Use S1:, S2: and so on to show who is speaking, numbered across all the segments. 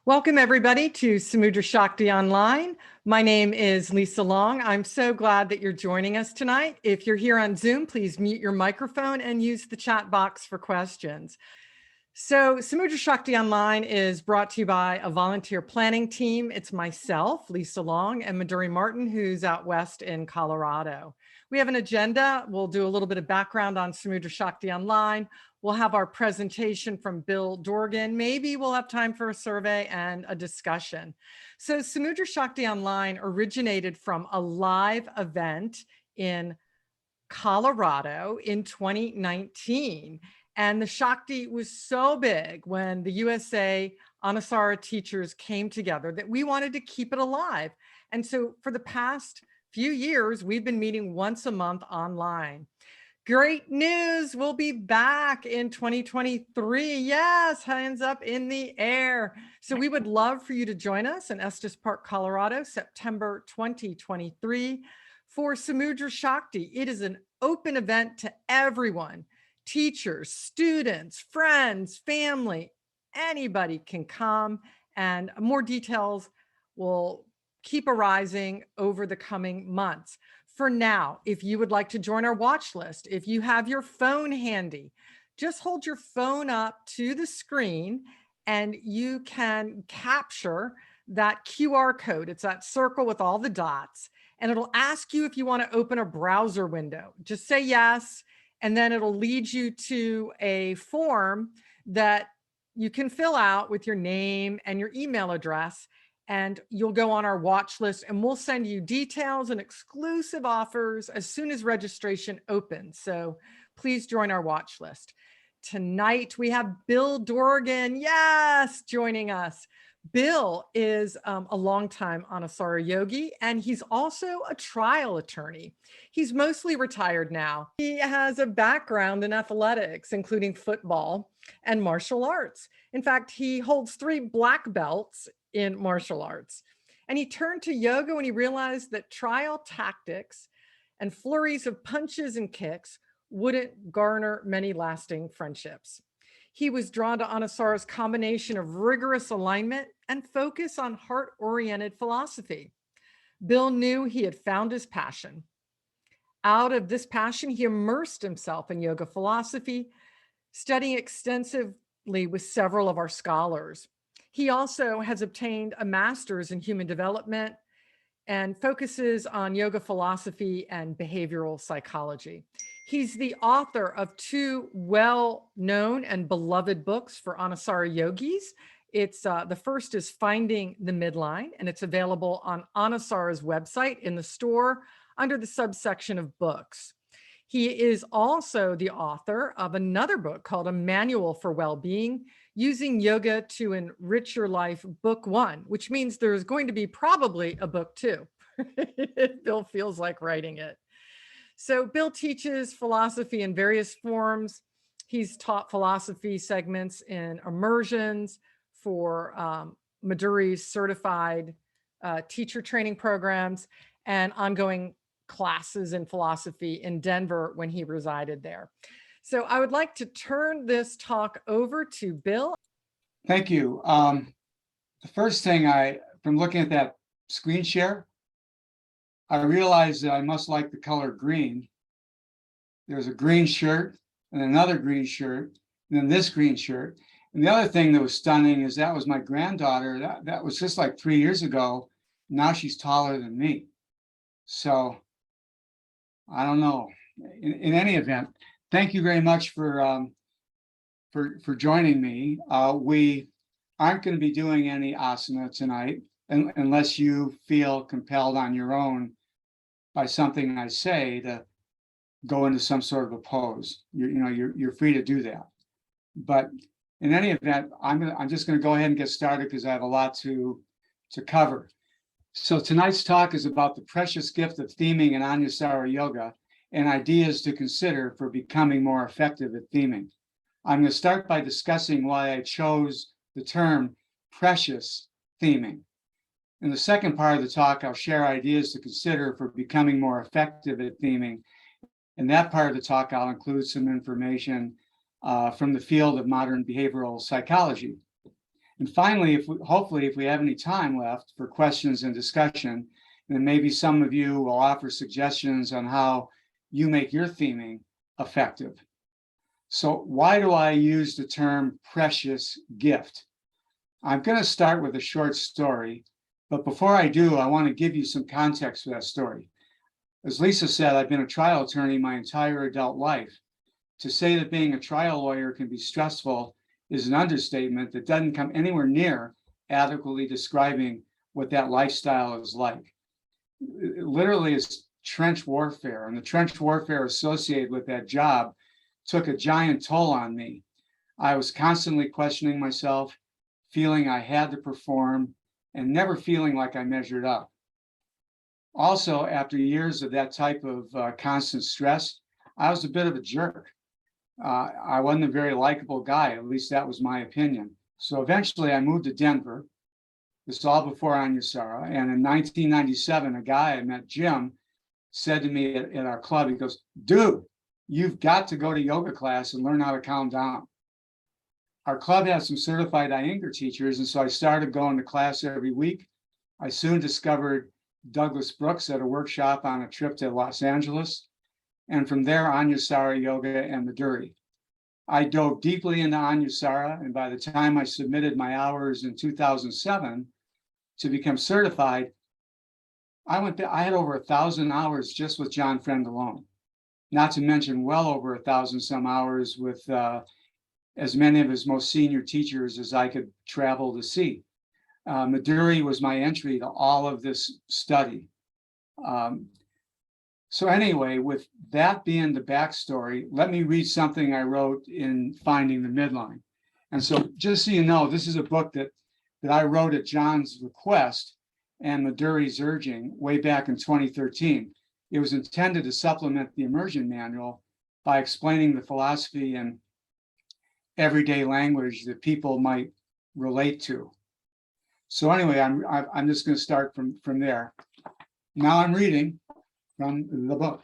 S1: Welcome everybody to Samudra Shakti Online. My name is Lisa Long. I'm so glad that you're joining us tonight. If you're here on Zoom, please mute your microphone and use the chat box for questions. So Samudra Shakti Online is brought to you by a volunteer planning team. It's myself, Lisa Long, and Maduri Martin, who's out west in Colorado. We have an agenda. We'll do a little bit of background on Samudra Shakti Online. We'll have our presentation from Bill Dorgan. Maybe we'll have time for a survey and a discussion. So Samudra Shakti Online originated from a live event in Colorado in 2019. And the Shakti was so big when the USA Anusara teachers came together that we wanted to keep it alive. And so for the past few years, we've been meeting once a month online. Great news, we'll be back in 2023. Yes, hands up in the air. So we would love for you to join us in Estes Park, Colorado, September 2023 for Samudra Shakti. It is an open event to everyone. Teachers, students, friends, family, anybody can come, and more details will keep arising over the coming months. For now, if you would like to join our watch list, if you have your phone handy, just hold your phone up to the screen and you can capture that QR code. It's that circle with all the dots, and it'll ask you if you want to open a browser window. Just say yes. And then it'll lead you to a form that you can fill out with your name and your email address, and you'll go on our watch list, and we'll send you details and exclusive offers as soon as registration opens. So please join our watch list. Tonight we have Bill Dorgan, yes, joining us. Bill is a longtime Anusara yogi, and he's also a trial attorney. He's mostly retired now. He has a background in athletics, including football and martial arts. In fact, he holds 3 black belts in martial arts. And he turned to yoga when he realized that trial tactics and flurries of punches and kicks wouldn't garner many lasting friendships. He was drawn to Anusara's combination of rigorous alignment and focus on heart-oriented philosophy. Bill knew he had found his passion. Out of this passion, he immersed himself in yoga philosophy, studying extensively with several of our scholars. He also has obtained a master's in human development and focuses on yoga philosophy and behavioral psychology. He's the author of 2 well-known and beloved books for Anusara yogis. It's the first is Finding the Midline, and it's available on Anusara's website in the store under the subsection of books. He is also the author of another book called A Manual for Well-Being, Using Yoga to Enrich Your Life, Book 1, which means there's going to be probably a book 2. Bill feels like writing it. So Bill teaches philosophy in various forms. He's taught philosophy segments in immersions for Maduri's certified teacher training programs and ongoing classes in philosophy in Denver when he resided there. So I would like to turn this talk over to Bill.
S2: Thank you. The first thing from looking at that screen share, I realized that I must like the color green. There's a green shirt and another green shirt, and then this green shirt. And the other thing that was stunning is that was my granddaughter. That was just like 3 years ago. Now she's taller than me. So I don't know. In any event, thank you very much for joining me. We aren't going to be doing any asana tonight unless you feel compelled on your own by something I say to go into some sort of a pose. You're free to do that. But in any event, I'm just going to go ahead and get started because I have a lot to cover. So tonight's talk is about the precious gift of theming in Anusara Yoga and ideas to consider for becoming more effective at theming. I'm going to start by discussing why I chose the term precious theming. In the second part of the talk, I'll share ideas to consider for becoming more effective at theming. In that part of the talk, I'll include some information from the field of modern behavioral psychology. And finally, hopefully, if we have any time left for questions and discussion, then maybe some of you will offer suggestions on how you make your theming effective. So why do I use the term precious gift? I'm going to start with a short story, but before I do, I want to give you some context for that story. As Lisa said, I've been a trial attorney my entire adult life. To say that being a trial lawyer can be stressful is an understatement that doesn't come anywhere near adequately describing what that lifestyle is like. It literally is trench warfare, and the trench warfare associated with that job took a giant toll on me. I was constantly questioning myself, feeling I had to perform, and never feeling like I measured up. Also, after years of that type of constant stress, I was a bit of a jerk. I wasn't a very likable guy, at least that was my opinion. So eventually I moved to Denver. This is all before Anusara. And in 1997, a guy I met, Jim, said to me at our club, he goes, "Dude, you've got to go to yoga class and learn how to calm down." Our club has some certified Iyengar teachers, and so I started going to class every week. I soon discovered Douglas Brooks at a workshop on a trip to Los Angeles. And from there, Anusara Yoga and Maduri. I dove deeply into Anusara, and by the time I submitted my hours in 2007 to become certified, I had over 1,000 hours just with John Friend alone, not to mention well over 1,000 some hours with as many of his most senior teachers as I could travel to see. Maduri was my entry to all of this study. So anyway, with that being the backstory, let me read something I wrote in Finding the Midline. And so just so you know, this is a book that I wrote at John's request and Maduri's urging way back in 2013. It was intended to supplement the immersion manual by explaining the philosophy in everyday language that people might relate to. So anyway, I'm just going to start from there. Now I'm reading from the book.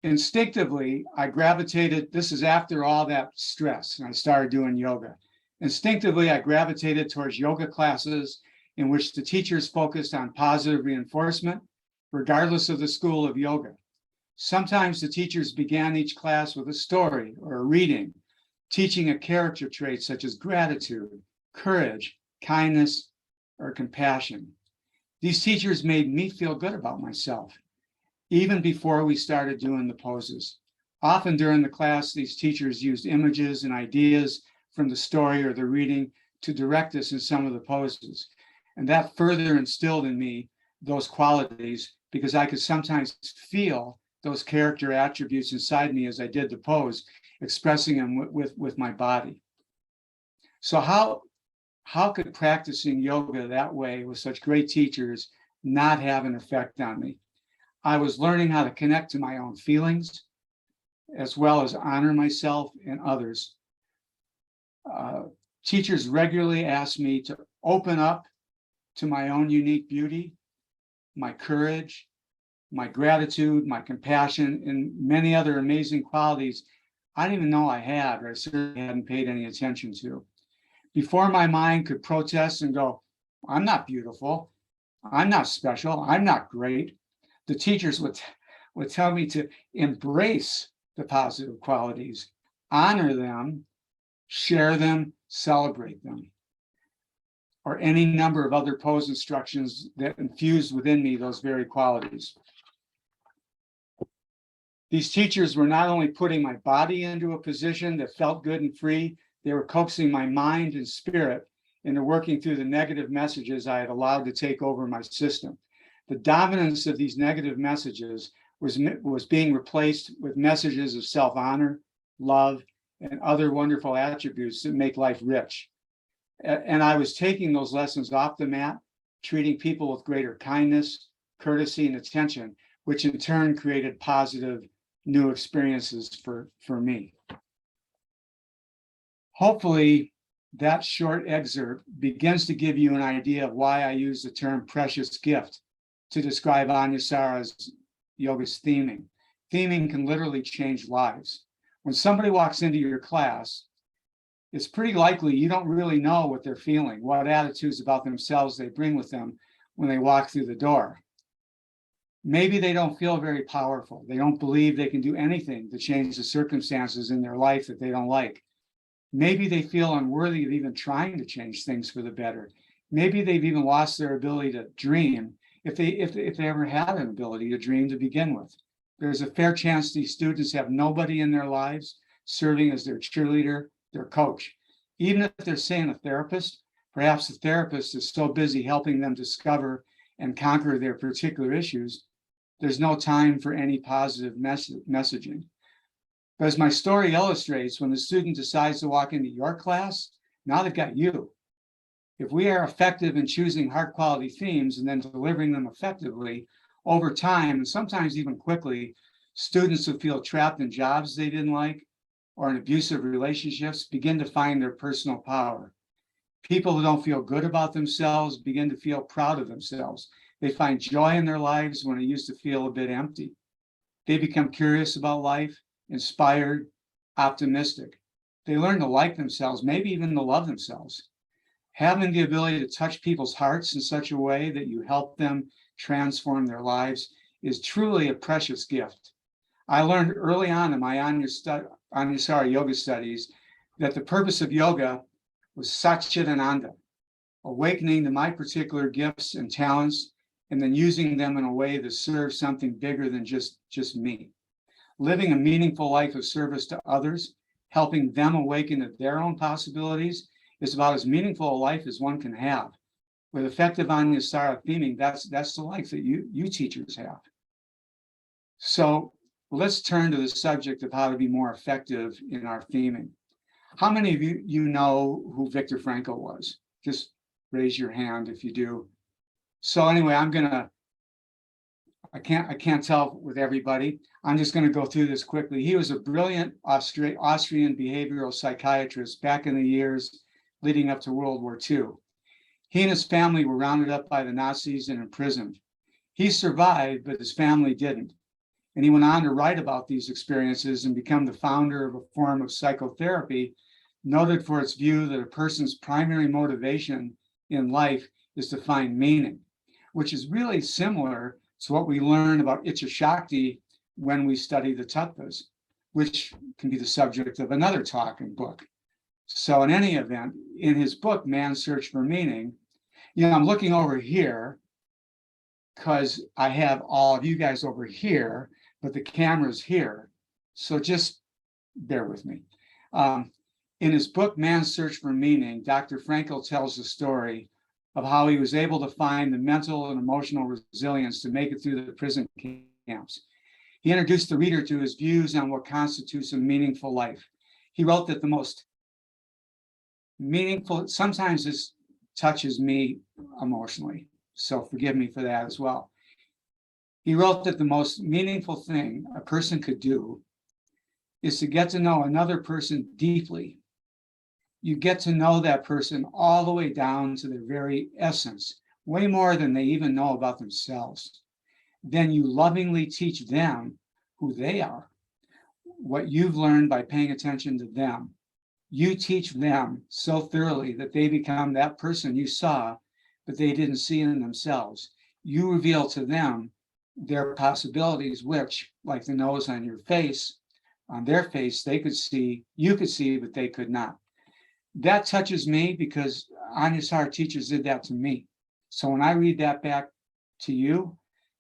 S2: Instinctively, I gravitated, this is after all that stress, and I started doing yoga. Instinctively, I gravitated towards yoga classes in which the teachers focused on positive reinforcement, regardless of the school of yoga. Sometimes the teachers began each class with a story or a reading, teaching a character trait such as gratitude, courage, kindness, or compassion. These teachers made me feel good about myself, even before we started doing the poses. Often during the class, these teachers used images and ideas from the story or the reading to direct us in some of the poses. And that further instilled in me those qualities because I could sometimes feel those character attributes inside me as I did the pose, expressing them with my body. So how could practicing yoga that way with such great teachers not have an effect on me? I was learning how to connect to my own feelings, as well as honor myself and others. Teachers regularly asked me to open up to my own unique beauty, my courage, my gratitude, my compassion, and many other amazing qualities I didn't even know I had, or I certainly hadn't paid any attention to. Before my mind could protest and go, "I'm not beautiful, I'm not special, I'm not great," the teachers would tell me to embrace the positive qualities, honor them, share them, celebrate them, or any number of other pose instructions that infused within me those very qualities. These teachers were not only putting my body into a position that felt good and free, they were coaxing my mind and spirit into working through the negative messages I had allowed to take over my system. The dominance of these negative messages was being replaced with messages of self-honor, love, and other wonderful attributes that make life rich. And I was taking those lessons off the mat, treating people with greater kindness, courtesy, and attention, which in turn created positive new experiences for me. Hopefully, that short excerpt begins to give you an idea of why I use the term precious gift to describe Anusara Yoga's theming. Theming can literally change lives. When somebody walks into your class, it's pretty likely you don't really know what they're feeling, what attitudes about themselves they bring with them when they walk through the door. Maybe they don't feel very powerful. They don't believe they can do anything to change the circumstances in their life that they don't like. Maybe they feel unworthy of even trying to change things for the better. Maybe they've even lost their ability to dream, if they ever had an ability to dream to begin with. There's a fair chance these students have nobody in their lives serving as their cheerleader, their coach. Even if they're saying a therapist, perhaps the therapist is so busy helping them discover and conquer their particular issues, there's no time for any positive messaging. But as my story illustrates, when the student decides to walk into your class, now they've got you. If we are effective in choosing heart quality themes and then delivering them effectively, over time, and sometimes even quickly, students who feel trapped in jobs they didn't like or in abusive relationships begin to find their personal power. People who don't feel good about themselves begin to feel proud of themselves. They find joy in their lives when it used to feel a bit empty. They become curious about life, inspired, optimistic. They learn to like themselves, maybe even to love themselves. Having the ability to touch people's hearts in such a way that you help them transform their lives is truly a precious gift. I learned early on in my Anusara Yoga studies that the purpose of yoga was Satchidananda, awakening to my particular gifts and talents, and then using them in a way that serves something bigger than just me. Living a meaningful life of service to others, helping them awaken to their own possibilities, is about as meaningful a life as one can have. With effective Anusara theming, that's the life that you teachers have. So let's turn to the subject of how to be more effective in our theming. How many of you know who Viktor Frankl was? Just raise your hand if you do. So anyway, I can't tell with everybody. I'm just going to go through this quickly. He was a brilliant Austrian behavioral psychiatrist back in the years leading up to World War II. He and his family were rounded up by the Nazis and imprisoned. He survived, but his family didn't. And he went on to write about these experiences and become the founder of a form of psychotherapy noted for its view that a person's primary motivation in life is to find meaning, which is really similar to what we learn about Icha Shakti when we study the tattvas, which can be the subject of another talk and book. So in any event, in his book, Man's Search for Meaning, I'm looking over here because I have all of you guys over here, but the camera's here. So just bear with me. In his book, Man's Search for Meaning, Dr. Frankl tells the story of how he was able to find the mental and emotional resilience to make it through the prison camps. He introduced the reader to his views on what constitutes a meaningful life. He wrote that the most meaningful, sometimes this touches me emotionally, so forgive me for that as well. He wrote that the most meaningful thing a person could do is to get to know another person deeply. You get to know that person all the way down to their very essence, way more than they even know about themselves. Then you lovingly teach them who they are, what you've learned by paying attention to them. You teach them so thoroughly that they become that person you saw, but they didn't see in themselves. You reveal to them their possibilities, which, like the nose on your face, on their face, they could see, you could see, but they could not. That touches me because Anusara teachers did that to me. So when I read that back to you,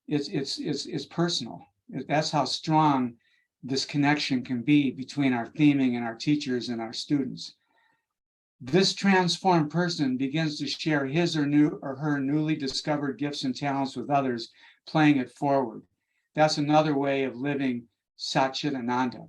S2: it's personal. That's how strong this connection can be between our theming and our teachers and our students. This transformed person begins to share his or her newly discovered gifts and talents with others, playing it forward. That's another way of living Satchidananda.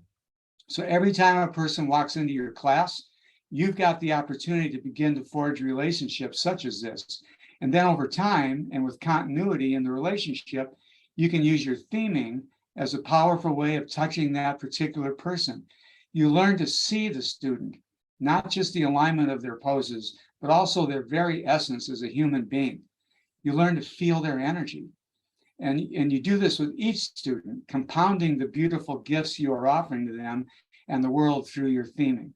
S2: So every time a person walks into your class, you've got the opportunity to begin to forge relationships such as this. And then over time, and with continuity in the relationship, you can use your theming as a powerful way of touching that particular person. You learn to see the student, not just the alignment of their poses, but also their very essence as a human being. You learn to feel their energy. And you do this with each student, compounding the beautiful gifts you are offering to them and the world through your theming.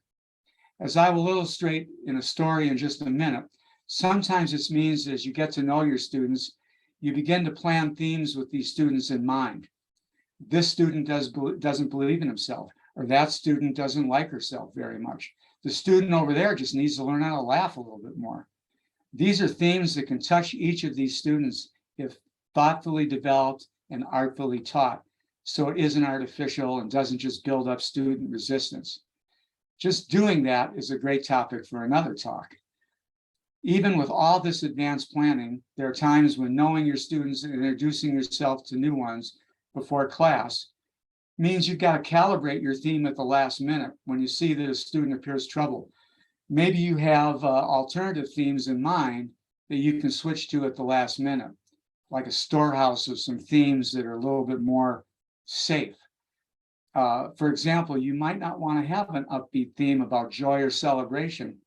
S2: As I will illustrate in a story in just a minute, sometimes it means as you get to know your students, you begin to plan themes with these students in mind. This student doesn't believe in himself, or that student doesn't like herself very much. The student over there just needs to learn how to laugh a little bit more. These are themes that can touch each of these students if thoughtfully developed and artfully taught, so it isn't artificial and doesn't just build up student resistance. Just doing that is a great topic for another talk. Even with all this advanced planning, there are times when knowing your students and introducing yourself to new ones before class means you've got to calibrate your theme at the last minute when you see that a student appears troubled. Maybe you have alternative themes in mind that you can switch to at the last minute, like a storehouse of some themes that are a little bit more safe. For example, you might not want to have an upbeat theme about joy or celebration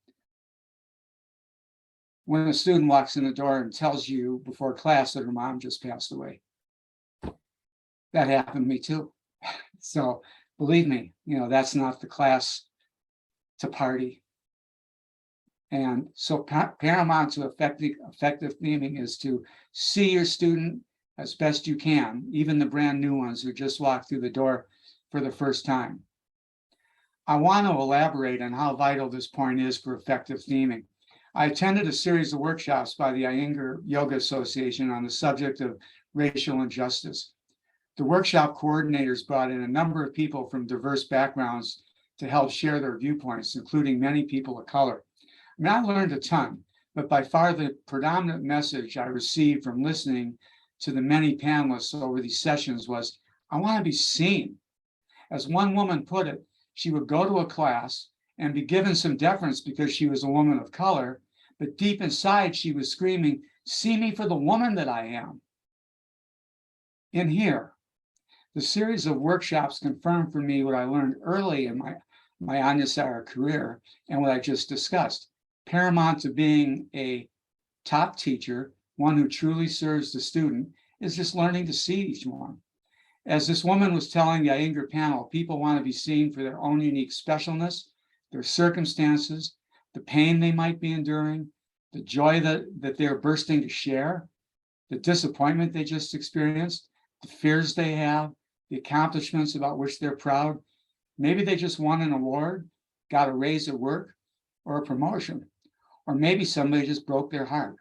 S2: when a student walks in the door and tells you before class that her mom just passed away. That happened to me too. So believe me, that's not the class to party. And so paramount to effective theming is to see your student as best you can, even the brand new ones who just walked through the door for the first time. I want to elaborate on how vital this point is for effective theming. I attended a series of workshops by the Anusara Yoga Association on the subject of racial injustice. The workshop coordinators brought in a number of people from diverse backgrounds to help share their viewpoints, including many people of color. I learned a ton, but by far the predominant message I received from listening to the many panelists over these sessions was, I want to be seen. As one woman put it, she would go to a class and be given some deference because she was a woman of color, but deep inside she was screaming, see me for the woman that I am. In here, the series of workshops confirmed for me what I learned early in my Anusara career and what I just discussed. Paramount to being a top teacher, one who truly serves the student, is just learning to see each one. As this woman was telling the Iyengar panel, people want to be seen for their own unique specialness, their circumstances, the pain they might be enduring, the joy that they're bursting to share, the disappointment they just experienced, the fears they have, the accomplishments about which they're proud. Maybe they just won an award, got a raise at work, or a promotion, or maybe somebody just broke their heart.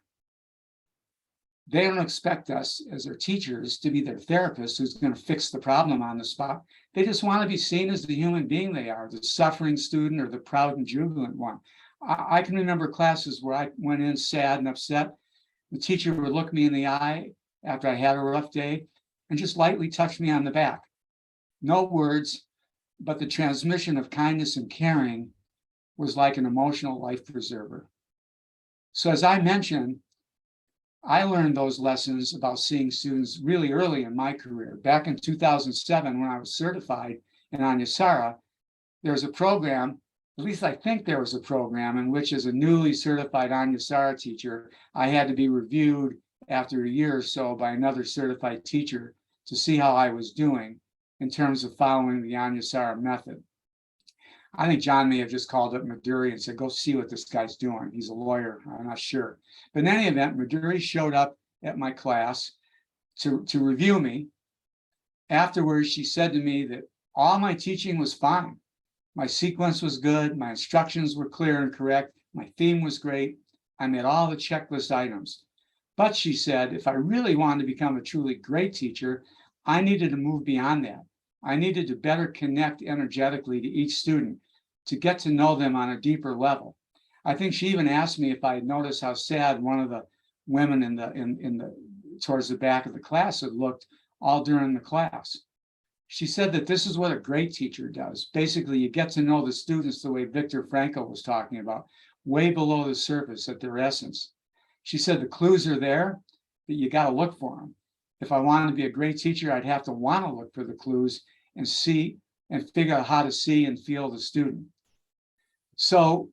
S2: They don't expect us as their teachers to be their therapist who's going to fix the problem on the spot. They just want to be seen as the human being they are, the suffering student or the proud and jubilant one. I can remember classes where I went in sad and upset. The teacher would look me in the eye after I had a rough day and just lightly touch me on the back. No words, but the transmission of kindness and caring was like an emotional life preserver. So as I mentioned, I learned those lessons about seeing students really early in my career. Back in 2007, when I was certified in Anusara, there was a program, at least I think there was a program, in which as a newly certified Anusara teacher, I had to be reviewed after a year or so by another certified teacher to see how I was doing in terms of following the Anusara method. I think John may have just called up Maduri and said, go see what this guy's doing. He's a lawyer, I'm not sure. But in any event, Maduri showed up at my class to review me. Afterwards, she said to me that all my teaching was fine. My sequence was good, my instructions were clear and correct, my theme was great, I met all the checklist items. But she said, if I really wanted to become a truly great teacher, I needed to move beyond that. I needed to better connect energetically to each student to get to know them on a deeper level. I think she even asked me if I had noticed how sad one of the women in the towards the back of the class had looked all during the class. She said that this is what a great teacher does. Basically, you get to know the students the way Viktor Frankl was talking about, way below the surface at their essence. She said the clues are there, but you got to look for them. If I wanted to be a great teacher, I'd have to want to look for the clues and see and figure out how to see and feel the student. So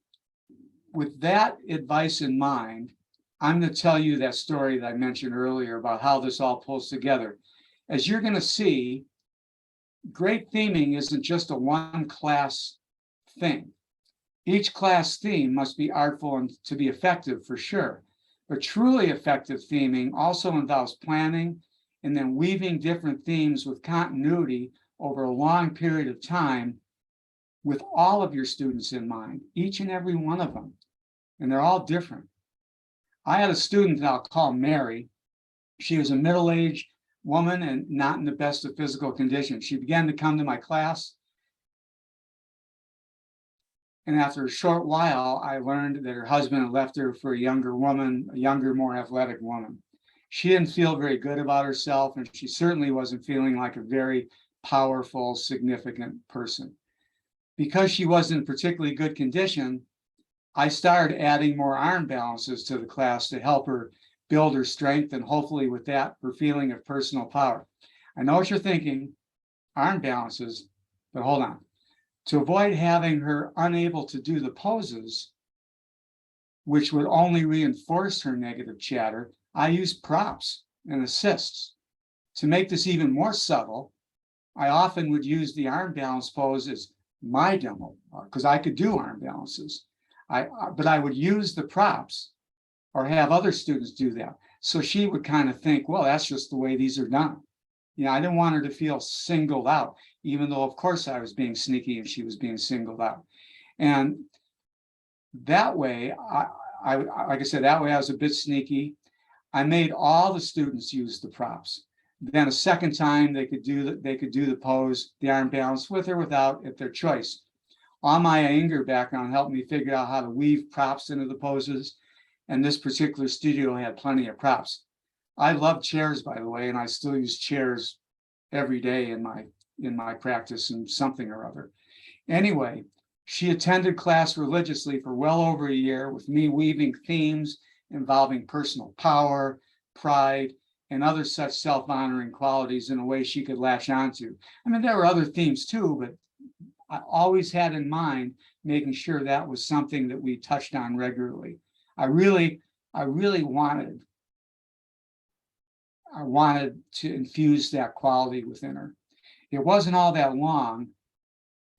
S2: with that advice in mind, I'm going to tell you that story that I mentioned earlier about how this all pulls together. As you're going to see, great theming isn't just a one class thing. Each class theme must be artful and to be effective for sure. But truly effective theming also involves planning and then weaving different themes with continuity over a long period of time with all of your students in mind, each and every one of them. And they're all different. I had a student that I'll call Mary. She was a middle-aged woman and not in the best of physical condition. She began to come to my class. And after a short while, I learned that her husband had left her for a younger woman, a younger, more athletic woman. She didn't feel very good about herself, and she certainly wasn't feeling like a very powerful, significant person. Because she wasn't in particularly good condition, I started adding more arm balances to the class to help her build her strength, and hopefully with that, her feeling of personal power. I know what you're thinking, arm balances, but hold on. To avoid having her unable to do the poses, which would only reinforce her negative chatter, I use props and assists. To make this even more subtle, I often would use the arm balance pose as my demo, because I could do arm balances. But I would use the props or have other students do that. So she would kind of think, well, that's just the way these are done. You know, I didn't want her to feel singled out, even though, of course, I was being sneaky and she was being singled out. And that way, like I said, that way I was a bit sneaky. I made all the students use the props. Then a second time, they could do the pose, the arm balance with or without, at their choice. All my anger background helped me figure out how to weave props into the poses. And this particular studio had plenty of props. I love chairs, by the way, and I still use chairs every day in my practice in something or other. Anyway, she attended class religiously for well over a year with me weaving themes involving personal power, pride, and other such self-honoring qualities in a way she could latch onto. I mean, there were other themes too, but I always had in mind making sure that was something that we touched on regularly. I really wanted to infuse that quality within her. It wasn't all that long,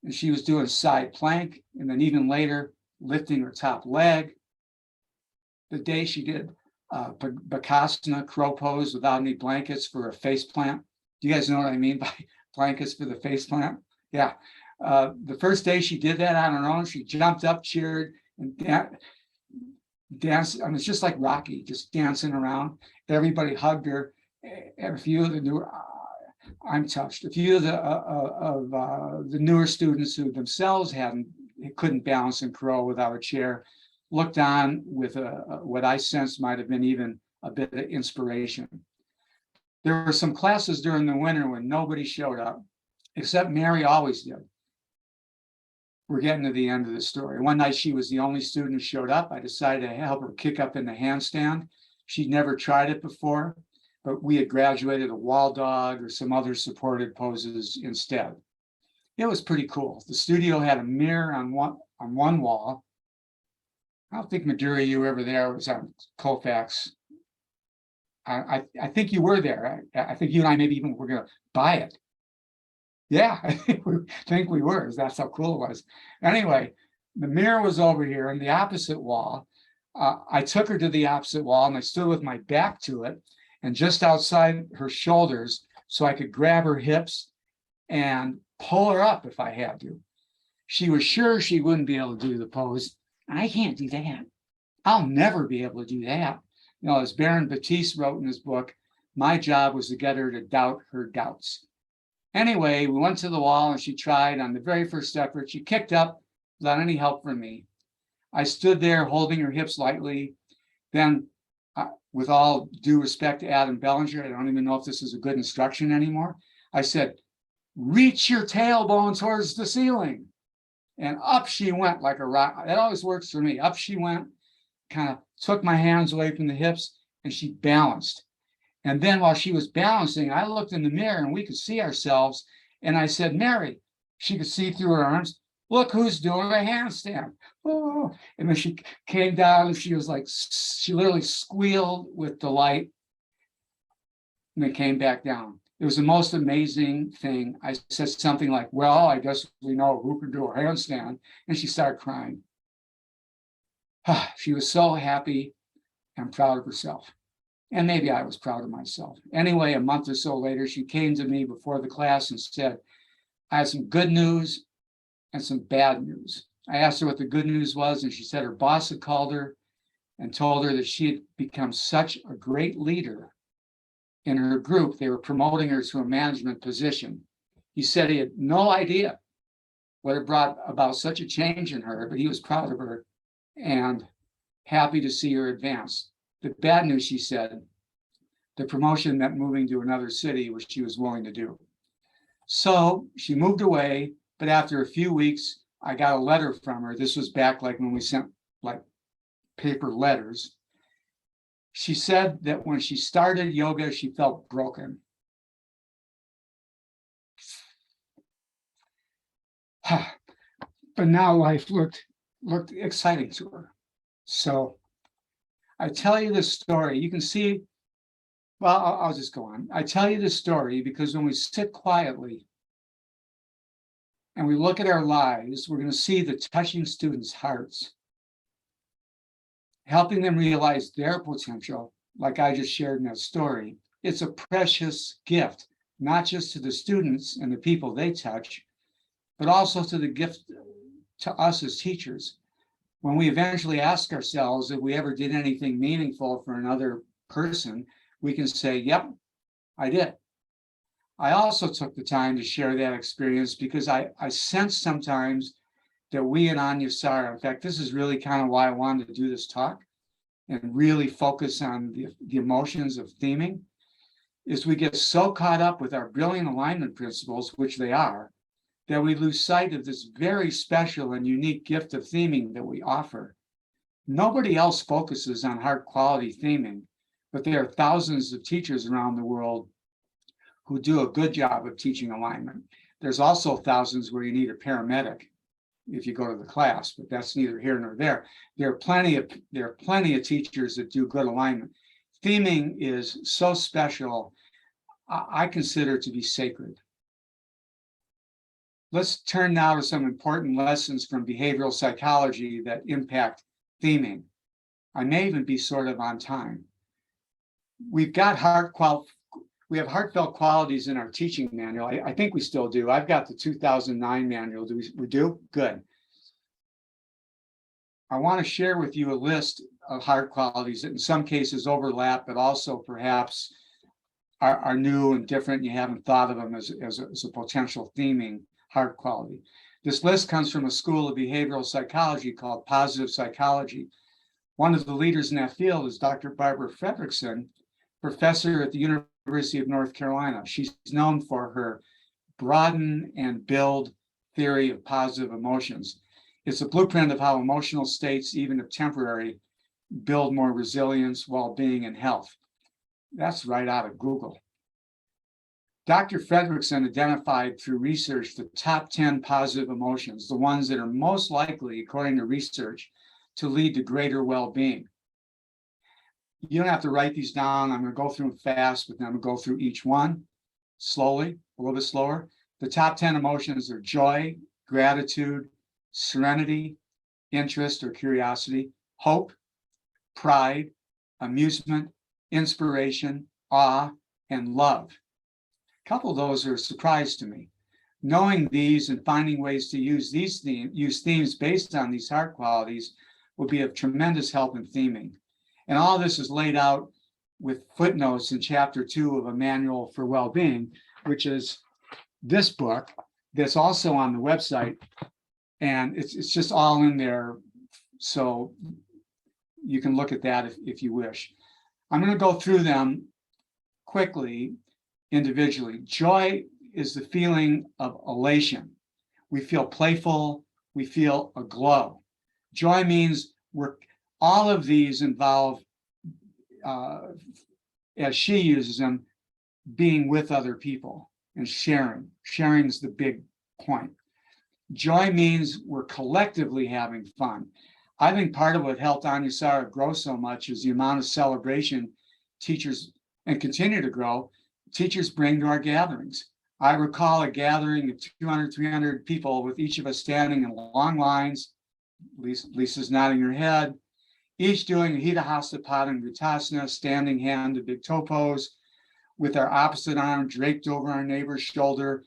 S2: and she was doing side plank, and then even later, lifting her top leg. The day she did Bakasana, crow pose without any blankets for a face plant. Do you guys know what I mean by blankets for the face plant? Yeah. The first day she did that on her own, she jumped up, cheered, and danced. I mean, it's just like Rocky, just dancing around. Everybody hugged her. And a few of the newer, I'm touched. A few of the newer students who themselves couldn't balance and crow without a chair looked on with what I sensed might have been even a bit of inspiration. There were some classes during the winter when nobody showed up, except Mary always did. We're getting to the end of the story. One night she was the only student who showed up. I decided to help her kick up in the handstand. She'd never tried it before, but we had graduated a wall dog or some other supported poses instead. It was pretty cool. The studio had a mirror on one wall. I don't think Madura, you were ever there. It was on Colfax. I think you were there. I think you and I maybe even were going to buy it. Yeah, I think we were. That's how cool it was. Anyway, the mirror was over here on the opposite wall. I took her to the opposite wall and I stood with my back to it and just outside her shoulders so I could grab her hips and pull her up if I had to. She was sure she wouldn't be able to do the pose. I can't do that. I'll never be able to do that. You know, as Baron Batiste wrote in his book, my job was to get her to doubt her doubts. Anyway, we went to the wall and she tried. On the very first effort, she kicked up without any help from me. I stood there holding her hips lightly. Then, with all due respect to Adam Bellinger, I don't even know if this is a good instruction anymore. I said, reach your tailbone towards the ceiling. And up she went like a rock. That always works for me. Up she went, kind of took my hands away from the hips, and she balanced. And then while she was balancing, I looked in the mirror and we could see ourselves. And I said, Mary, she could see through her arms, look who's doing a handstand. Oh. And then she came down and she was like, she literally squealed with delight and then came back down. It was the most amazing thing. I said something like, well, I guess we know who can do a handstand. And she started crying. She was so happy and proud of herself. And maybe I was proud of myself. Anyway, a month or so later, she came to me before the class and said, I have some good news and some bad news. I asked her what the good news was, and she said her boss had called her and told her that she had become such a great leader in her group. They were promoting her to a management position. He said he had no idea what had brought about such a change in her, but he was proud of her and happy to see her advance. The bad news, she said, the promotion meant moving to another city, which she was willing to do. So she moved away, but after a few weeks, I got a letter from her. This was back like when we sent like paper letters. She said that when she started yoga, she felt broken. But now life looked exciting to her. So I tell you this story. You can see, well, I'll just go on. I tell you this story because when we sit quietly and we look at our lives, we're going to see the touching students' hearts, helping them realize their potential, like I just shared in that story. It's a precious gift, not just to the students and the people they touch, but also to the gift to us as teachers. When we eventually ask ourselves if we ever did anything meaningful for another person, we can say, yep, I did. I also took the time to share that experience because I sense sometimes that we in Anusara, in fact, this is really kind of why I wanted to do this talk and really focus on the emotions of theming, is we get so caught up with our brilliant alignment principles, which they are, that we lose sight of this very special and unique gift of theming that we offer. Nobody else focuses on heart quality theming, but there are thousands of teachers around the world who do a good job of teaching alignment. There's also thousands where you need a paramedic if you go to the class, but that's neither here nor there. There are plenty of teachers that do good alignment. Theming is so special, I consider it to be sacred. Let's turn now to some important lessons from behavioral psychology that impact theming. I may even be sort of on time. We have heartfelt qualities in our teaching manual. I think we still do. I've got the 2009 manual. We do? Good. I want to share with you a list of heart qualities that in some cases overlap, but also perhaps are new and different. You haven't thought of them as a potential theming heart quality. This list comes from a school of behavioral psychology called positive psychology. One of the leaders in that field is Dr. Barbara Fredrickson, professor at the University of North Carolina. She's known for her broaden and build theory of positive emotions. It's a blueprint of how emotional states, even if temporary, build more resilience, well-being, and health. That's right out of Google. Dr. Fredrickson identified through research the top 10 positive emotions, the ones that are most likely, according to research, to lead to greater well-being. You don't have to write these down. I'm going to go through them fast, but then I'm going to go through each one slowly, a little bit slower. The top 10 emotions are joy, gratitude, serenity, interest or curiosity, hope, pride, amusement, inspiration, awe, and love. A couple of those are a surprise to me. Knowing these and finding ways to use themes based on these heart qualities will be of tremendous help in theming. And all this is laid out with footnotes in chapter 2 of a manual for well-being, which is this book that's also on the website. And it's just all in there. So you can look at that if you wish. I'm going to go through them quickly, individually. Joy is the feeling of elation. We feel playful. We feel a glow. Joy means all of these involve, as she uses them, being with other people and sharing. Sharing is the big point. Joy means we're collectively having fun. I think part of what helped Anusara grow so much is the amount of celebration teachers, and continue to grow, teachers bring to our gatherings. I recall a gathering of 200, 300 people with each of us standing in long lines. Lisa's nodding her head. each doing a Hita Hasta Padangusthasana, standing hand to big toe pose, with our opposite arm draped over our neighbor's shoulder.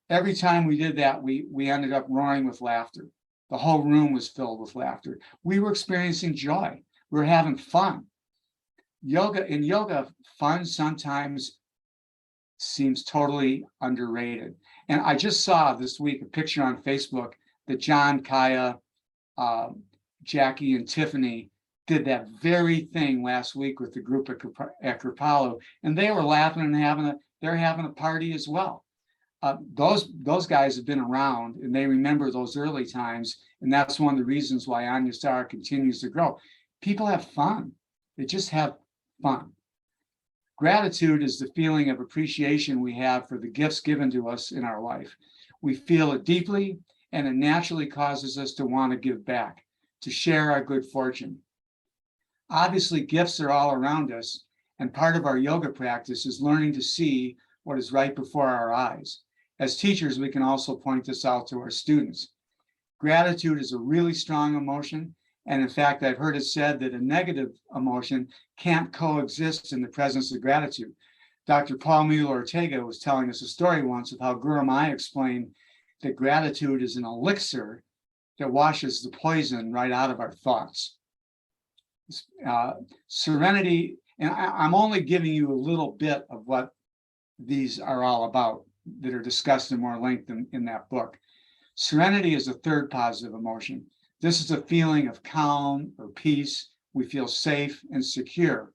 S2: Every time we did that, we ended up roaring with laughter. The whole room was filled with laughter. We were experiencing joy. We were having fun. In yoga, fun sometimes seems totally underrated. And I just saw this week a picture on Facebook that John, Kaya, Jackie, and Tiffany did that very thing last week with the group at Kripalu, and they were laughing and they're having a party as well. Those guys have been around and they remember those early times, and that's one of the reasons why Anusara continues to grow. People have fun. They just have fun. Gratitude is the feeling of appreciation we have for the gifts given to us in our life. We feel it deeply, and it naturally causes us to want to give back, to share our good fortune. Obviously, gifts are all around us, and part of our yoga practice is learning to see what is right before our eyes. As teachers, we can also point this out to our students. Gratitude is a really strong emotion, and in fact, I've heard it said that a negative emotion can't coexist in the presence of gratitude. Dr. Paul Mueller-Ortega was telling us a story once of how Guru Mai explained that gratitude is an elixir that washes the poison right out of our thoughts. Serenity, and I'm only giving you a little bit of what these are all about that are discussed in more length in that book. Serenity is a third positive emotion. This is a feeling of calm or peace. We feel safe and secure.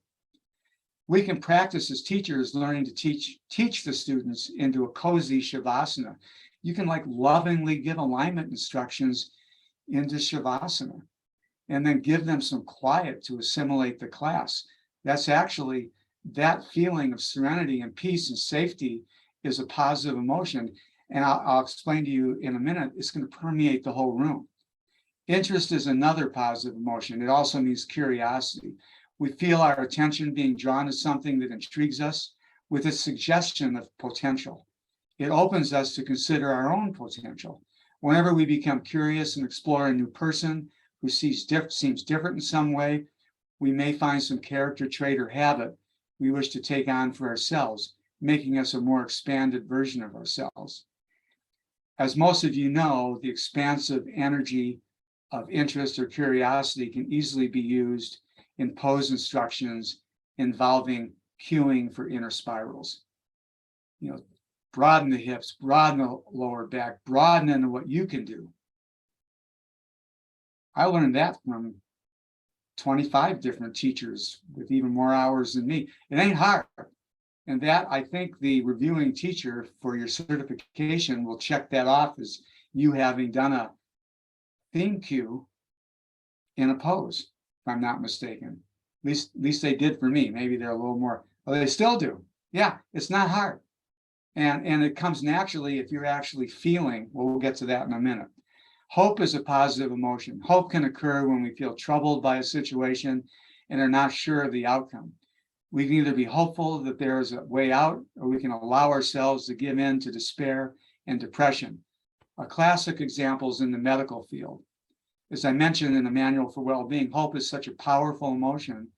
S2: We can practice as teachers learning to teach the students into a cozy Shavasana. You can lovingly give alignment instructions into Shavasana and then give them some quiet to assimilate the class. That's actually, that feeling of serenity and peace and safety is a positive emotion. And I'll explain to you in a minute, it's going to permeate the whole room. Interest is another positive emotion. It also means curiosity. We feel our attention being drawn to something that intrigues us with a suggestion of potential. It opens us to consider our own potential. Whenever we become curious and explore a new person who seems different in some way, we may find some character trait or habit we wish to take on for ourselves, making us a more expanded version of ourselves. As most of you know, the expansive energy of interest or curiosity can easily be used in pose instructions involving cueing for inner spirals. Broaden the hips, broaden the lower back, broaden into what you can do. I learned that from 25 different teachers with even more hours than me. It ain't hard. And that, I think the reviewing teacher for your certification will check that off as you having done a theme cue in a pose, if I'm not mistaken. At least they did for me. Maybe they're a little more, well, they still do. Yeah, it's not hard. And it comes naturally if you're actually feeling, well, we'll get to that in a minute. Hope is a positive emotion. Hope can occur when we feel troubled by a situation and are not sure of the outcome. We can either be hopeful that there is a way out, or we can allow ourselves to give in to despair and depression. A classic example is in the medical field. As I mentioned in the Manual for Well-Being, hope is such a powerful emotion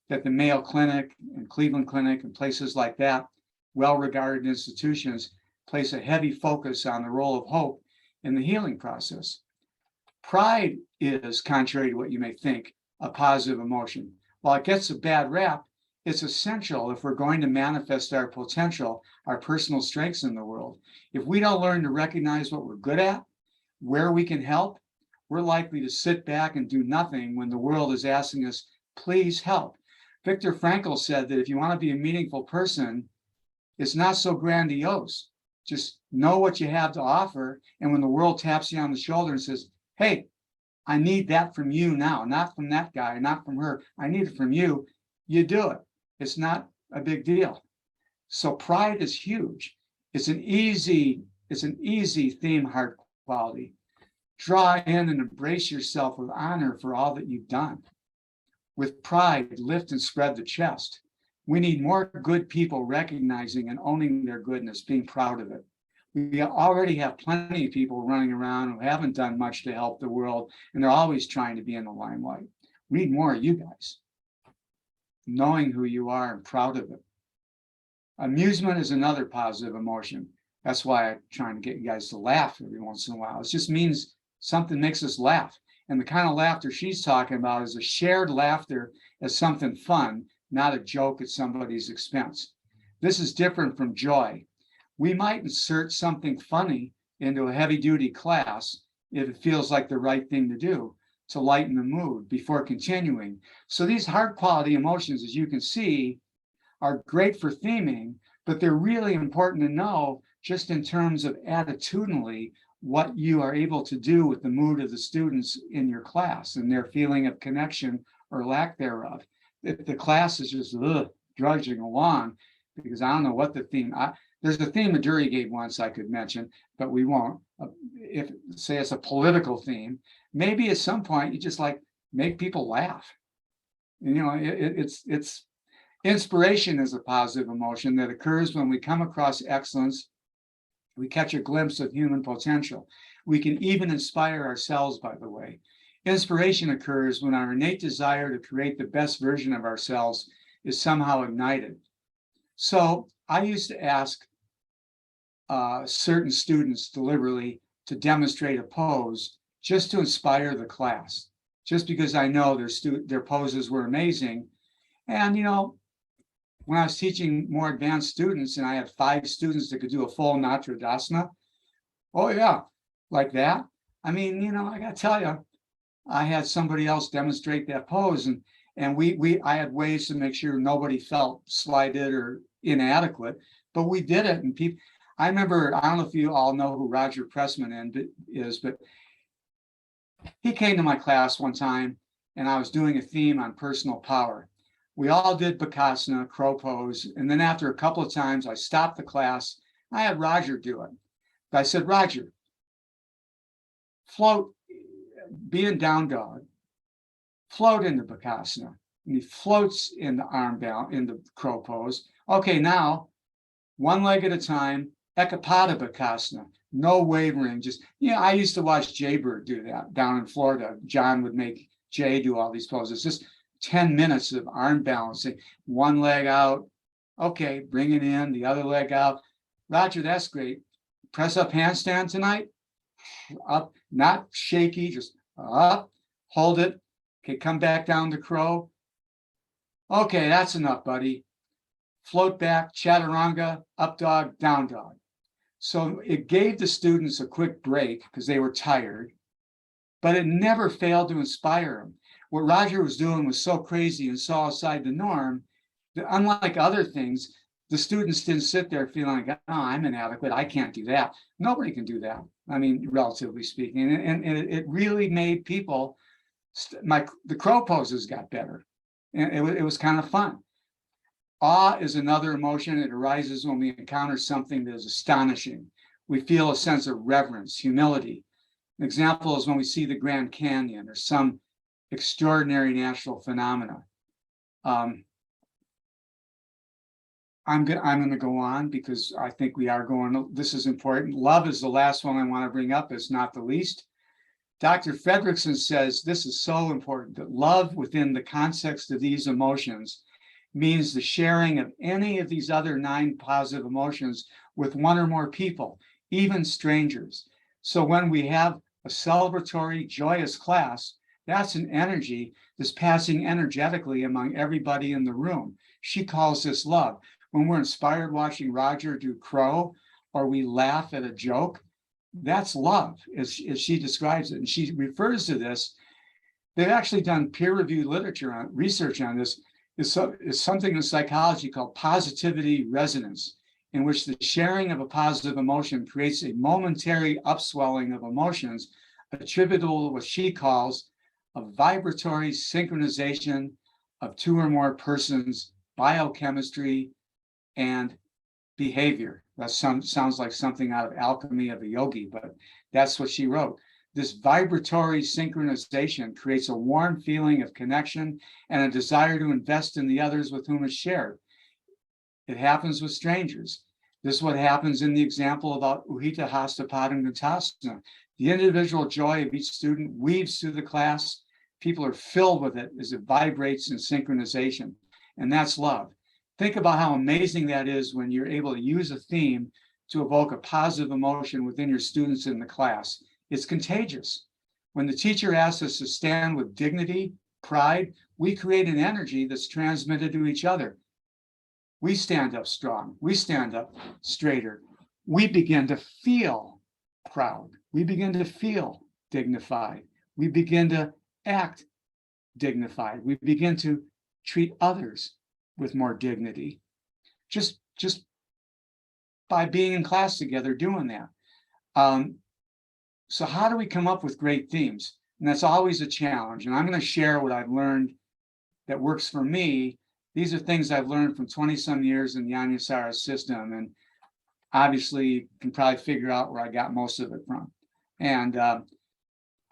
S2: that the Mayo Clinic and Cleveland Clinic and places like that, well-regarded institutions, place a heavy focus on the role of hope in the healing process. Pride is, contrary to what you may think, a positive emotion. While it gets a bad rap, it's essential if we're going to manifest our potential, our personal strengths in the world. If we don't learn to recognize what we're good at, where we can help, we're likely to sit back and do nothing when the world is asking us, please help. Viktor Frankl said that if you want to be a meaningful person, it's not so grandiose. Just know what you have to offer. And when the world taps you on the shoulder and says, hey, I need that from you now, not from that guy, not from her, I need it from you, you do it. It's not a big deal. So pride is huge. It's an easy theme heart quality. Draw in and embrace yourself with honor for all that you've done. With pride, lift and spread the chest. We need more good people recognizing and owning their goodness, being proud of it. We already have plenty of people running around who haven't done much to help the world, and they're always trying to be in the limelight. We need more of you guys. Knowing who you are and proud of it. Amusement is another positive emotion. That's why I'm trying to get you guys to laugh every once in a while. It just means something makes us laugh. And the kind of laughter she's talking about is a shared laughter as something fun, not a joke at somebody's expense. This is different from joy. We might insert something funny into a heavy-duty class if it feels like the right thing to do to lighten the mood before continuing. So these hard quality emotions, as you can see, are great for theming, but they're really important to know just in terms of attitudinally what you are able to do with the mood of the students in your class and their feeling of connection or lack thereof. If the class is just drudging along, because I don't know what the theme, there's a theme a jury gave once I could mention, but we won't. If say it's a political theme, maybe at some point you just like make people laugh. You know, it's inspiration is a positive emotion that occurs when we come across excellence. We catch a glimpse of human potential. We can even inspire ourselves, by the way. Inspiration occurs when our innate desire to create the best version of ourselves is somehow ignited. So I used to ask certain students deliberately to demonstrate a pose just to inspire the class, just because I know their poses were amazing. And, you know, when I was teaching more advanced students and I had 5 students that could do a full Natradasana, oh yeah, like that. I mean, you know, I gotta tell you, I had somebody else demonstrate that pose, and I had ways to make sure nobody felt slighted or inadequate, but we did it. And people, I remember, I don't know if you all know who Roger Pressman is, but he came to my class one time and I was doing a theme on personal power. We all did Bakasana, crow pose, and then after a couple of times, I stopped the class. I had Roger do it. But I said, Roger, float, be in down dog, float into Bakasana. And he floats in the arm down, in the crow pose. Okay, now, one leg at a time, Ekapada Bakasana, no wavering, just, you know, I used to watch Jaybird do that down in Florida. John would make Jay do all these poses, just 10 minutes of arm balancing, one leg out. Okay, bring it in, the other leg out. Roger, that's great. Press up handstand tonight. Up, not shaky, just up, hold it. Okay, come back down to crow. Okay, that's enough, buddy. Float back, chaturanga, up dog, down dog. So it gave the students a quick break because they were tired, but it never failed to inspire them. What Roger was doing was so crazy and so outside the norm that, unlike other things, the students didn't sit there feeling like, oh, I'm inadequate, I can't do that. Nobody can do that, I mean, relatively speaking. And it really made people, the crow poses got better. And it was kind of fun. Awe is another emotion. It arises when we encounter something that is astonishing. We feel a sense of reverence, humility. An example is when we see the Grand Canyon or some extraordinary natural phenomena. I'm going to go on because I think we are going, this is important. Love is the last one I want to bring up, it's not the least. Dr. Fredrickson says this is so important, that love within the context of these emotions means the sharing of any of these other 9 positive emotions with one or more people, even strangers. So when we have a celebratory, joyous class, that's an energy that's passing energetically among everybody in the room. She calls this love. When we're inspired watching Roger do crow, or we laugh at a joke, that's love, as she describes it. And she refers to this. They've actually done peer-reviewed literature on research on this. It's something in psychology called positivity resonance, in which the sharing of a positive emotion creates a momentary upswelling of emotions attributable to what she calls a vibratory synchronization of 2 or more persons' biochemistry and behavior. That sounds like something out of Alchemy of a Yogi, but that's what she wrote. This vibratory synchronization creates a warm feeling of connection and a desire to invest in the others with whom it's shared. It happens with strangers. This is what happens in the example about Uhita Hasta Padanguttasana. The individual joy of each student weaves through the class. people are filled with it as it vibrates in synchronization. And that's love. Think about how amazing that is when you're able to use a theme to evoke a positive emotion within your students in the class. It's contagious. When the teacher asks us to stand with dignity, pride, we create an energy that's transmitted to each other. We stand up strong. We stand up straighter. We begin to feel proud. We begin to feel dignified. We begin to act dignified. We begin to treat others with more dignity. Just by being in class together doing that. So how do we come up with great themes? And that's always a challenge. And I'm going to share what I've learned that works for me. These are things I've learned from 20 some years in the Anusara system. And obviously you can probably figure out where I got most of it from. And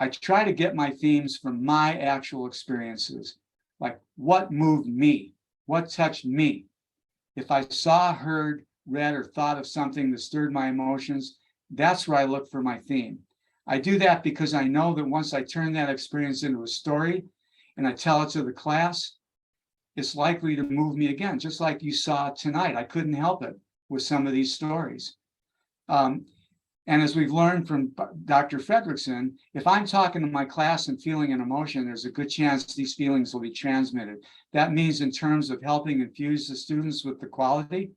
S2: I try to get my themes from my actual experiences, like what moved me, what touched me. If I saw, heard, read, or thought of something that stirred my emotions, that's where I look for my theme. I do that because I know that once I turn that experience into a story and I tell it to the class, it's likely to move me again, just like you saw tonight. I couldn't help it with some of these stories. And as we've learned from Dr. Fredrickson, if I'm talking to my class and feeling an emotion, there's a good chance these feelings will be transmitted. That means in terms of helping infuse the students with the quality,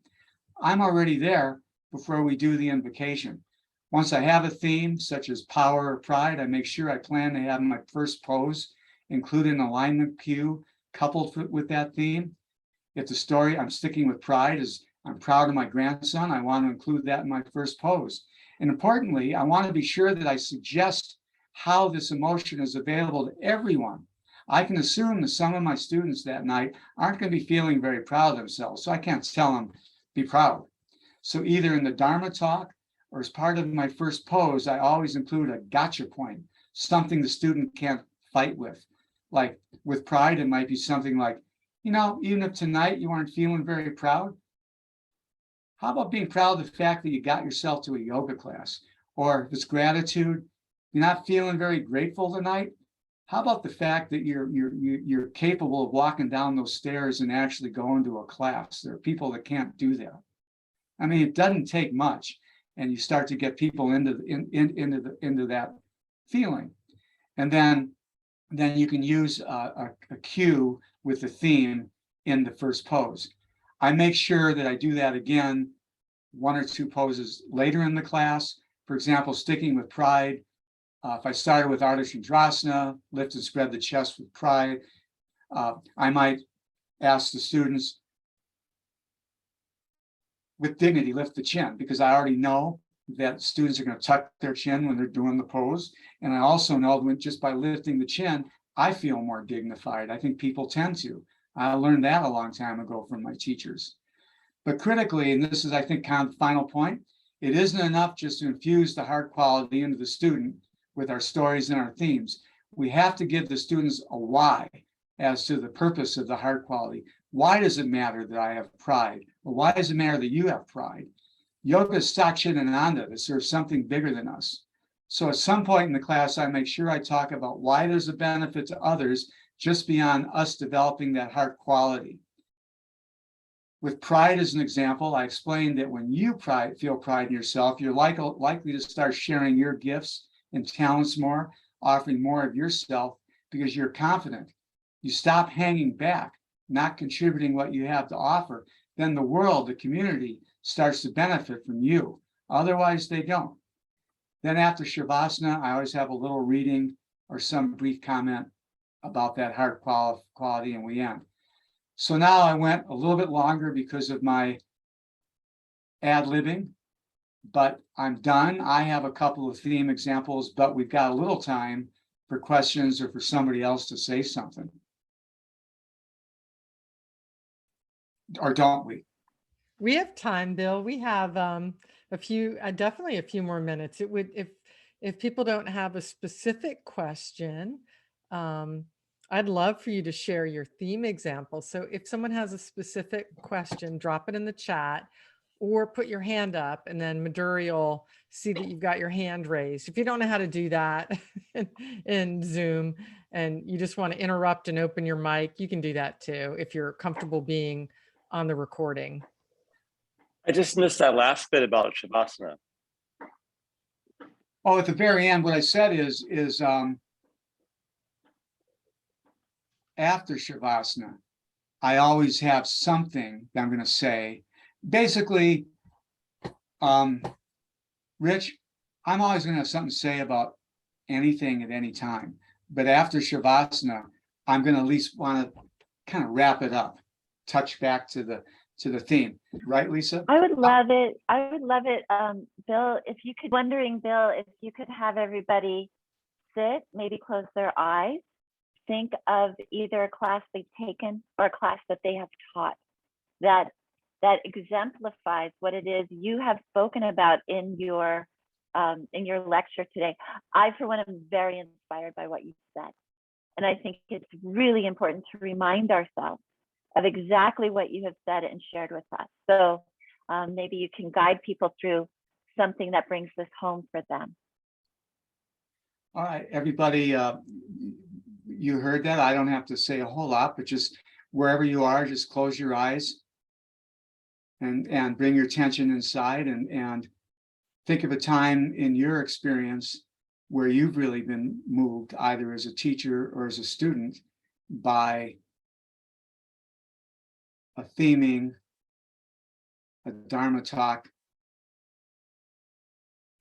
S2: I'm already there before we do the invocation. Once I have a theme, such as power or pride, I make sure I plan to have my first pose include an alignment cue coupled with that theme. If the story I'm sticking with pride is I'm proud of my grandson, I want to include that in my first pose. And importantly, I want to be sure that I suggest how this emotion is available to everyone. I can assume that some of my students that night aren't going to be feeling very proud of themselves, so I can't tell them, be proud. So either in the Dharma talk or as part of my first pose, I always include a gotcha point, something the student can't fight with. Like with pride, it might be something like, you know, even if tonight you aren't feeling very proud, how about being proud of the fact that you got yourself to a yoga class? Or if it's gratitude, you're not feeling very grateful tonight, how about the fact that you're capable of walking down those stairs and actually going to a class? There are people that can't do that. I mean, it doesn't take much, and you start to get people into that feeling, and then you can use a cue with the theme in the first pose. I make sure that I do that again 1 or 2 poses later in the class. For example, sticking with pride. If I started with Ardha Chandrasana, lift and spread the chest with pride, I might ask the students with dignity, lift the chin, because I already know that students are going to tuck their chin when they're doing the pose. And I also know that just by lifting the chin, I feel more dignified. I think people tend to. I learned that a long time ago from my teachers. But critically, and this is, I think, kind of the final point, it isn't enough just to infuse the heart quality into the student with our stories and our themes. We have to give the students a why as to the purpose of the heart quality. Why does it matter that I have pride? Or why does it matter that you have pride? Yoga is Sakshit and Ananda that serves something bigger than us. So at some point in the class, I make sure I talk about why there's a benefit to others just beyond us developing that heart quality. With pride as an example, I explained that when you feel pride in yourself, you're likely to start sharing your gifts and talents more, offering more of yourself because you're confident. You stop hanging back, not contributing what you have to offer. Then the world, the community, starts to benefit from you. Otherwise, they don't. Then after Shavasana, I always have a little reading or some brief comment about that heart quality, and we end. So now I went a little bit longer because of my ad-libbing, but I'm done. I have a couple of theme examples, but we've got a little time for questions or for somebody else to say something. Or don't we?
S1: We have time, Bill. We have definitely a few more minutes. It would, if people don't have a specific question, I'd love for you to share your theme example. So if someone has a specific question, drop it in the chat, or put your hand up, and then Maduri will see that you've got your hand raised. If you don't know how to do that in Zoom and you just want to interrupt and open your mic, you can do that too if you're comfortable being on the recording.
S3: I just missed that last bit about Shavasana.
S2: Oh, at the very end, what I said is after Shavasana, I always have something that I'm going to say. Basically, Rich, I'm always going to have something to say about anything at any time. But after Shavasana, I'm going to at least want to kind of wrap it up, touch back to the theme. Right, Lisa?
S4: I would love it. I would love it, Bill, if you could, Bill, if you could have everybody sit, maybe close their eyes, think of either a class they've taken or a class that they have taught that exemplifies what it is you have spoken about in your lecture today. I, for one, am very inspired by what you said. And I think it's really important to remind ourselves of exactly what you have said and shared with us. So maybe you can guide people through something that brings this home for them.
S2: All right, everybody, you heard that. I don't have to say a whole lot, but just wherever you are, just close your eyes and bring your attention inside and think of a time in your experience where you've really been moved, either as a teacher or as a student, by a theming, a Dharma talk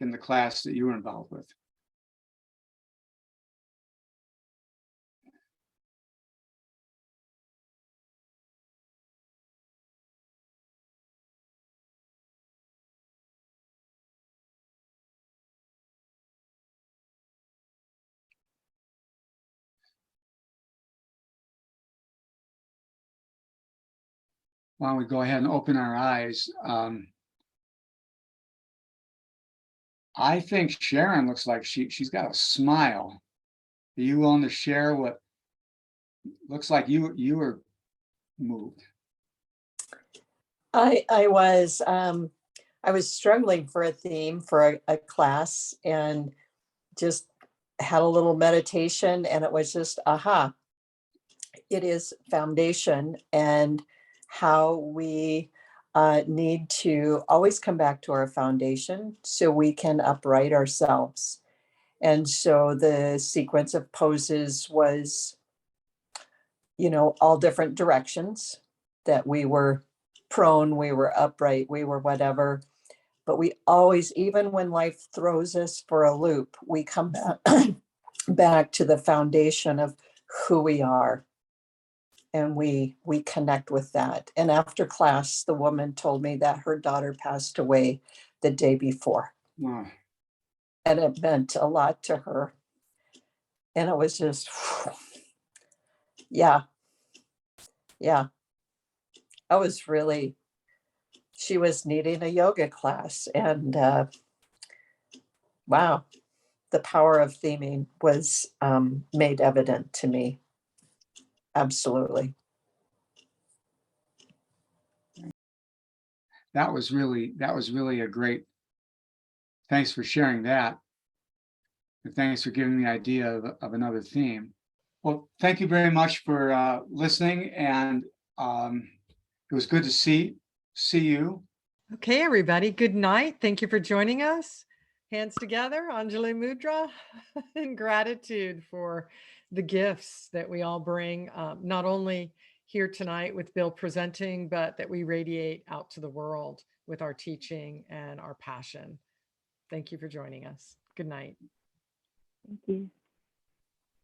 S2: in the class that you were involved with. Why don't we go ahead and open our eyes? I think Sharon looks like she's got a smile. Are you willing to share what looks like you were moved?
S5: I was struggling for a theme for a class and just had a little meditation, and it was just, aha, it is foundation and how we need to always come back to our foundation so we can upright ourselves. And so the sequence of poses was, all different directions, that we were prone, we were upright, we were whatever. But we always, even when life throws us for a loop, we come back to the foundation of who we are. And we connect with that. And after class, the woman told me that her daughter passed away the day before.
S2: Wow.
S5: And it meant a lot to her. And it was just, yeah. She was needing a yoga class. And wow, the power of theming was made evident to me. Absolutely.
S2: That was really a great, thanks for sharing that. And thanks for giving the idea of another theme. Well, thank you very much for listening. And it was good to see you.
S1: Okay, everybody, good night. Thank you for joining us. Hands together, Anjali Mudra, in gratitude for the gifts that we all bring, not only here tonight with Bill presenting, but that we radiate out to the world with our teaching and our passion. Thank you for joining us. Good night.
S4: Thank you.